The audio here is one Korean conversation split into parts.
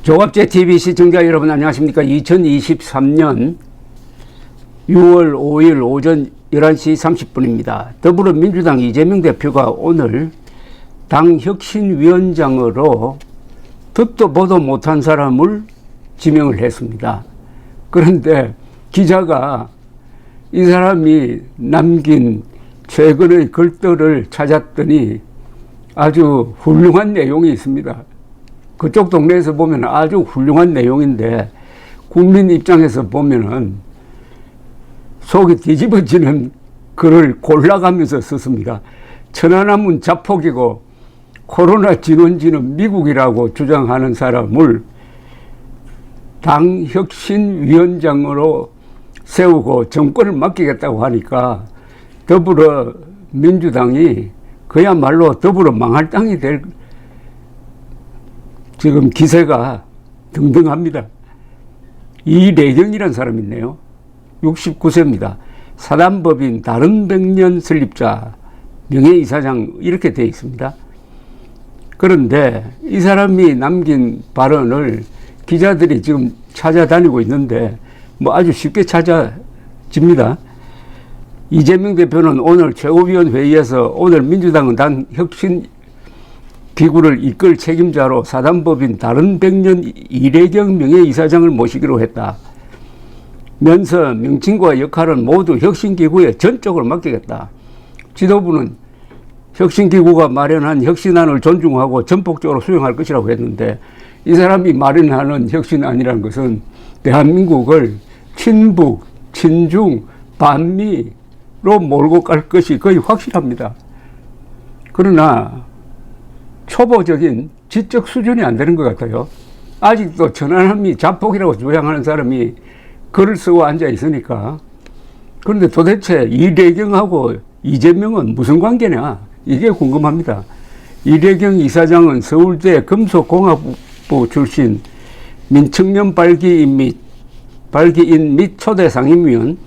조갑제TV 시청자 여러분 안녕하십니까. 2023년 6월 5일 오전 11시 30분입니다. 더불어민주당 이재명 대표가 오늘 당 혁신위원장으로 듣도 보도 못한 사람을 지명을 했습니다. 그런데 기자가 이 사람이 남긴 최근의 글들을 찾았더니 아주 훌륭한 내용이 있습니다. 그쪽 동네에서 보면 아주 훌륭한 내용인데 국민 입장에서 보면은 속이 뒤집어지는 글을 골라가면서 썼습니다. 천안함은 자폭이고 코로나 진원지는 미국이라고 주장하는 사람을 당 혁신위원장으로 세우고 정권을 맡기겠다고 하니까 더불어민주당이 그야말로 더불어 망할 땅이 될 지금 기세가 등등합니다. 이래경이라는 사람이 있네요. 69세입니다. 사단법인 다른 백년 설립자 명예이사장 이렇게 되어 있습니다. 그런데 이 사람이 남긴 발언을 기자들이 지금 찾아다니고 있는데 뭐 아주 쉽게 찾아집니다. 이재명 대표는 오늘 최고위원회의에서 오늘 민주당은 당 혁신 기구를 이끌 책임자로 사단법인 다른 백년 이래경 명예이사장을 모시기로 했다. 면서 명칭과 역할은 모두 혁신기구에 전적으로 맡기겠다. 지도부는 혁신기구가 마련한 혁신안을 존중하고 전폭적으로 수용할 것이라고 했는데 이 사람이 마련하는 혁신안이라는 것은 대한민국을 친북, 친중, 반미로 몰고 갈 것이 거의 확실합니다. 그러나 초보적인 지적 수준이 안 되는 것 같아요. 아직도 천안함이 자폭이라고 주장하는 사람이 글을 쓰고 앉아 있으니까. 그런데 도대체 이래경하고 이재명은 무슨 관계냐 이게 궁금합니다. 이래경 이사장은 서울대 금속공학부 출신 민청년 발기인 및 초대 상임위원,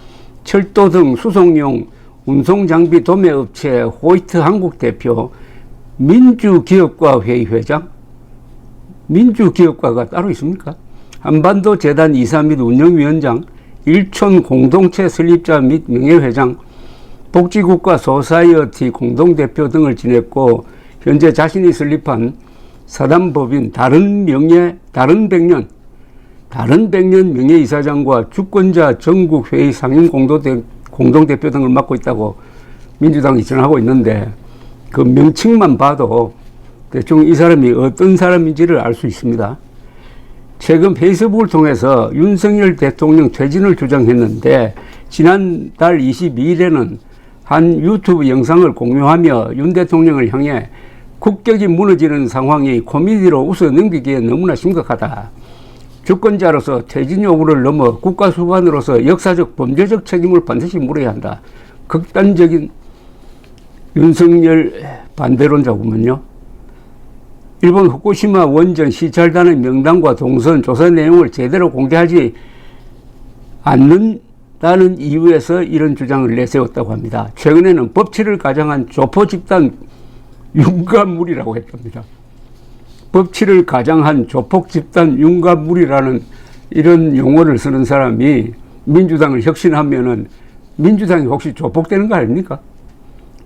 철도 등 수송용 운송장비 도매업체 호이트 한국 대표, 민주기업가 회의 회장? 민주기업가가 따로 있습니까? 한반도 재단 이사 및 운영위원장, 일촌 공동체 설립자 및 명예회장, 복지국가 소사이어티 공동대표 등을 지냈고 현재 자신이 설립한 사단법인 다른 백년 명예이사장과 주권자 전국회의 상임 공동대표 등을 맡고 있다고 민주당이 전하고 있는데 그 명칭만 봐도 대충 이 사람이 어떤 사람인지를 알 수 있습니다. 최근 페이스북을 통해서 윤석열 대통령 퇴진을 주장했는데 지난달 22일에는 한 유튜브 영상을 공유하며 윤 대통령을 향해 국격이 무너지는 상황이 코미디로 웃어 넘기기에 너무나 심각하다. 주권자로서 퇴진 요구를 넘어 국가수반으로서 역사적 범죄적 책임을 반드시 물어야 한다. 극단적인 윤석열 반대론자구먼요. 일본 후쿠시마 원전 시찰단의 명단과 동선 조사 내용을 제대로 공개하지 않는다는 이유에서 이런 주장을 내세웠다고 합니다. 최근에는 법치를 가장한 조포 집단 윤곽물이라고 했답니다. 법치를 가장한 조폭 집단 윤곽물이라는 이런 용어를 쓰는 사람이 민주당을 혁신하면은 민주당이 혹시 조폭되는 거 아닙니까?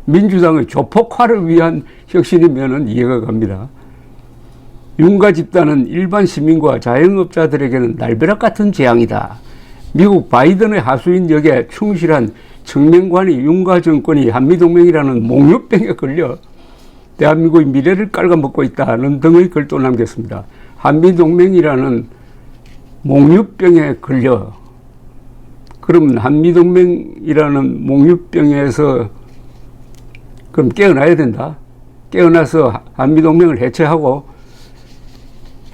민주당의 조폭화를 위한 혁신이면은 이해가 갑니다. 윤곽 집단은 일반 시민과 자영업자들에게는 날벼락 같은 재앙이다. 미국 바이든의 하수인 역에 충실한 청명관이 윤곽 정권이 한미동맹이라는 몽유병에 걸려 대한민국의 미래를 깔아먹고 있다는 등의 글도 남겼습니다. 한미동맹이라는 몽유병에 걸려 그러면 한미동맹이라는 몽유병에서 그럼 깨어나야 된다. 깨어나서 한미동맹을 해체하고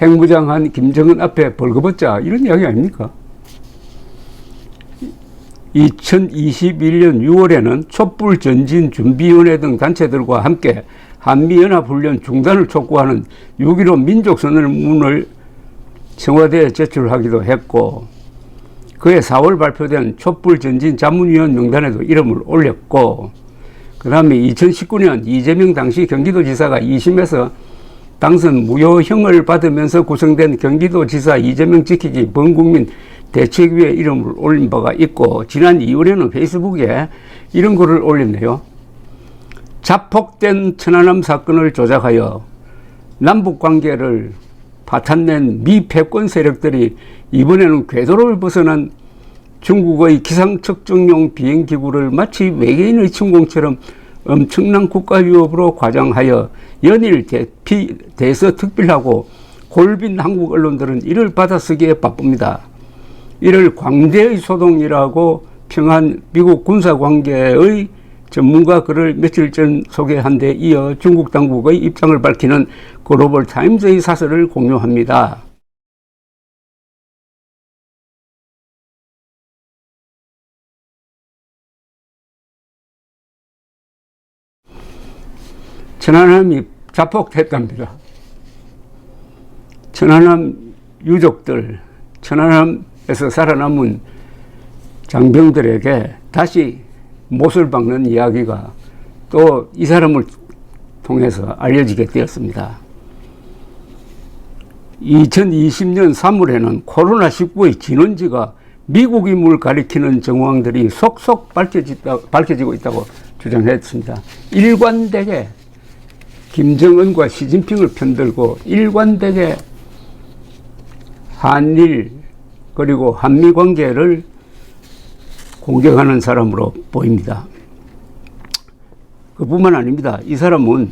핵무장한 김정은 앞에 벌거벗자 이런 이야기 아닙니까? 2021년 6월에는 촛불전진준비위원회 등 단체들과 함께 한미연합훈련 중단을 촉구하는 6.15 민족선언문을 청와대에 제출하기도 했고 그해 4월 발표된 촛불전진 자문위원 명단에도 이름을 올렸고 그 다음에 2019년 이재명 당시 경기도지사가 2심에서 당선 무효형을 받으면서 구성된 경기도지사 이재명 지키기 범국민 대책위에 이름을 올린 바가 있고, 지난 2월에는 페이스북에 이런 글을 올렸네요. 자폭된 천안함 사건을 조작하여 남북관계를 파탄낸 미 패권 세력들이 이번에는 궤도를 벗어난 중국의 기상측정용 비행기구를 마치 외계인의 침공처럼 엄청난 국가위협으로 과장하여 연일 대서특필하고 골빈 한국 언론들은 이를 받아쓰기에 바쁩니다. 이를 광대의 소동이라고 평한 미국 군사관계의 전문가 글을 며칠 전 소개한 데 이어 중국 당국의 입장을 밝히는 글로벌 타임즈의 사설을 공유합니다. 천안함이 자폭했답니다. 천안함 유족들, 천안함에서 살아남은 장병들에게 다시 못을 박는 이야기가 또 이 사람을 통해서 알려지게 되었습니다. 2020년 3월에는 코로나19의 진원지가 미국임을 가리키는 정황들이 속속 밝혀지고 있다고 주장했습니다. 일관되게 김정은과 시진핑을 편들고 일관되게 한일 그리고 한미 관계를 공격하는 사람으로 보입니다. 그뿐만 아닙니다. 이 사람은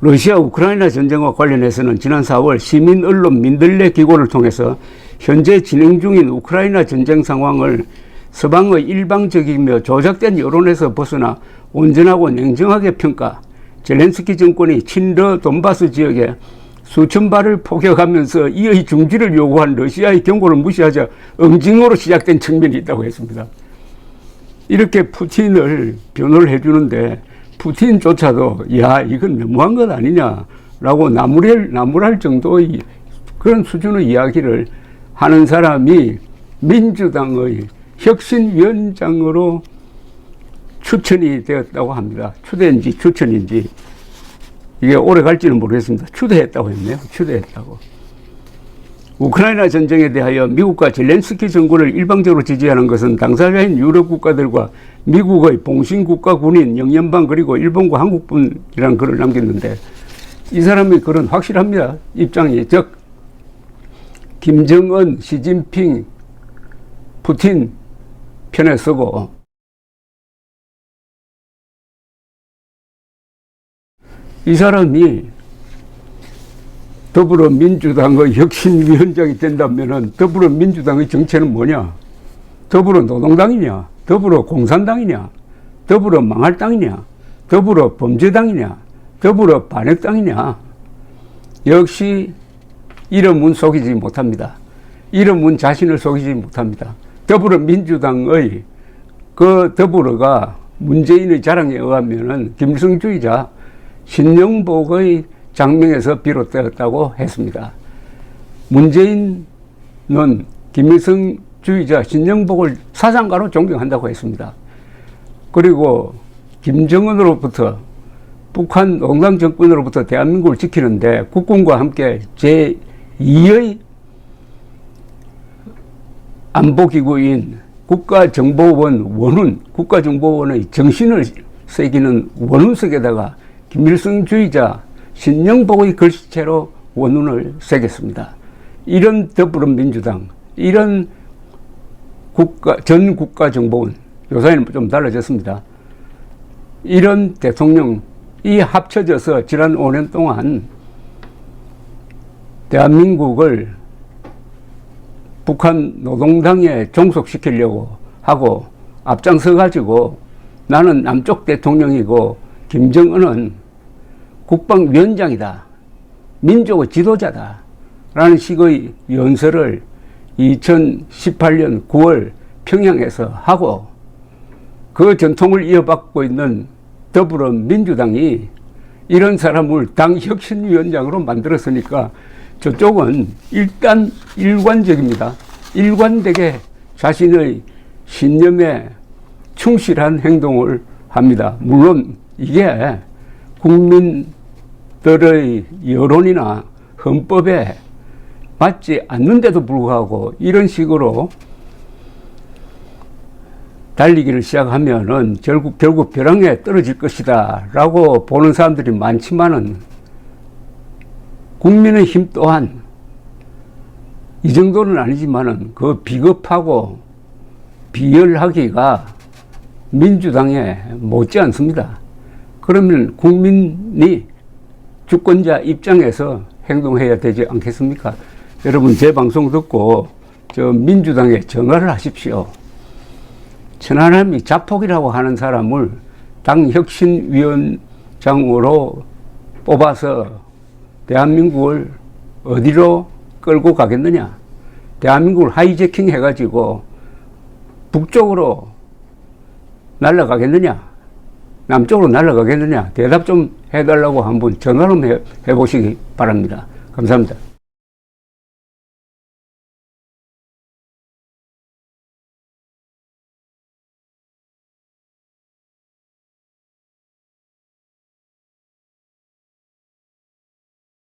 러시아 우크라이나 전쟁과 관련해서는 지난 4월 시민 언론 민들레 기고를 통해서 현재 진행 중인 우크라이나 전쟁 상황을 서방의 일방적이며 조작된 여론에서 벗어나 온전하고 냉정하게 평가, 젤렌스키 정권이 친러 돈바스 지역에 수천 발을 포격하면서 이의 중지를 요구한 러시아의 경고를 무시하자 응징으로 시작된 측면이 있다고 했습니다. 이렇게 푸틴을 변호를 해주는데 푸틴조차도 야 이건 너무한 것 아니냐라고 나무랄 정도의 그런 수준의 이야기를 하는 사람이 민주당의 혁신위원장으로 추천이 되었다고 합니다. 추대인지 추천인지 이게 오래 갈지는 모르겠습니다. 추대했다고 했네요. 추대했다고. 우크라이나 전쟁에 대하여 미국과 젤렌스키 정권을 일방적으로 지지하는 것은 당사자인 유럽 국가들과 미국의 봉신국가 군인 영연방 그리고 일본과 한국뿐이라는 글을 남겼는데 이 사람의 글은 확실합니다. 입장이. 즉 김정은, 시진핑, 푸틴 편에 서고 이 사람이 더불어민주당의 혁신위원장이 된다면 더불어민주당의 정체는 뭐냐? 더불어노동당이냐? 더불어공산당이냐? 더불어 망할 당이냐? 더불어 범죄당이냐? 더불어 반역당이냐? 역시 이름은 속이지 못합니다. 이름은 자신을 속이지 못합니다. 더불어민주당의 그 더불어가 문재인의 자랑에 의하면은 김일성주의자 신영복의 장명에서 비롯되었다고 했습니다. 문재인은 김일성주의자 신영복을 사상가로 존경한다고 했습니다. 그리고 김정은으로부터 북한 농당 정권으로부터 대한민국을 지키는데 국군과 함께 제2의 안보기구인 국가정보원 원훈, 국가정보원의 정신을 새기는 원훈석에다가 김일성주의자 신영복의 글씨체로 원훈을 새겼습니다. 이런 더불어민주당, 이런 전 국가정보원, 요사이는 좀 달라졌습니다. 이런 대통령이 합쳐져서 지난 5년 동안 대한민국을 북한 노동당에 종속시키려고 하고 앞장서 가지고 나는 남쪽 대통령이고 김정은은 국방위원장이다, 민족의 지도자다 라는 식의 연설을 2018년 9월 평양에서 하고 그 전통을 이어받고 있는 더불어민주당이 이런 사람을 당혁신위원장으로 만들었으니까 저쪽은 일단 일관적입니다. 일관되게 자신의 신념에 충실한 행동을 합니다. 물론 이게 국민 기업들의 여론이나 헌법에 맞지 않는데도 불구하고 이런 식으로 달리기를 시작하면은 결국 벼랑에 떨어질 것이다 라고 보는 사람들이 많지만은 국민의힘 또한 이 정도는 아니지만은 그 비겁하고 비열하기가 민주당에 못지 않습니다. 그러면 국민이 주권자 입장에서 행동해야 되지 않겠습니까? 여러분 제 방송 듣고 저 민주당에 전화를 하십시오. 천하람이 자폭이라고 하는 사람을 당 혁신위원장으로 뽑아서 대한민국을 어디로 끌고 가겠느냐? 대한민국을 하이제킹 해가지고 북쪽으로 날아가겠느냐? 남쪽으로 날아가겠느냐? 대답 좀 해달라고 한번 전화 좀 해보시기 바랍니다. 감사합니다.